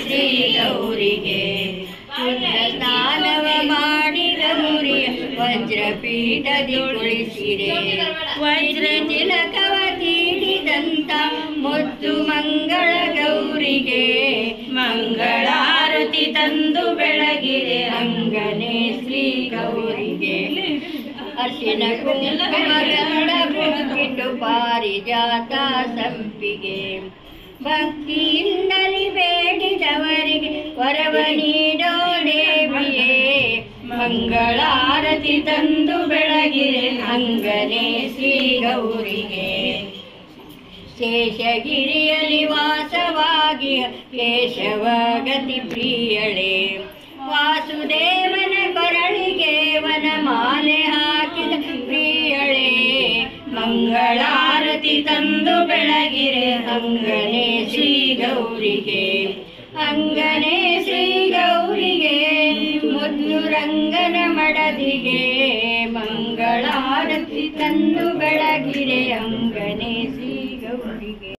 ಶ್ರೀ ಗೌರಿಗೆ ಶುದ್ಧ ಸ್ನಾನವ ಮಾಡಿ ಗೌರಿಯ ವಜ್ರಪೀಠದಿ ಕುಳಿಸಿರೆ. ವಜ್ರ ತಿಲಕವ ತೀಡಿದಂತ ಮುದ್ದು ಮಂಗಳ ಗೌರಿಗೆ ಮಂಗಳಾರತಿ ತಂದು ಬೆಳಗಿರೆ ಅಂಗನೆ ಶ್ರೀ ಗೌರಿಗೆ. ಅರ್ಶಿನ ಕುಂಕುಮಗಳ ಬಿಟ್ಟು ಪಾರಿಜಾತ ಸಂಪಿಗೆ ಭಕ್ತಿಯಿಂದಲಿ ಬೇಡಿದವರಿಗೆ ವರವ ನೀಡೋ ದೇವಿಯೇ ಮಂಗಳಾರತಿ ತಂದು ಬೆಳಗಿರೆ ಅಂಗನೆ ಶ್ರೀ ಗೌರಿಗೆ. ಶೇಷಗಿರಿಯಲ್ಲಿ ವಾಸವಾಗಿ ಕೇಶವ ಗತಿ ಪ್ರಿಯಳೆ ವಾಸುದೇವನ ಕೊರಳಿಗೆ ವನಮಾಲೆ ಹಾಕಿದ ಪ್ರಿಯಳೆ ಮಂಗಳಾರತಿ ತಂದು ಬೆಳಗಿರೆ ಅಂಗನೆ ಶ್ರೀ ಗೌರಿಗೆ. ಅಂಗನೆ ಶ್ರೀ ಗೌರಿಗೆ ಮುದ್ದು ರಂಗನ ಮಡದಿಗೆ ಮಂಗಳಾರತಿ ತಂದು ಬೆಳಗಿರೆ ಅಂಗನೆ ಶ್ರೀ ಗೌರಿಗೆ.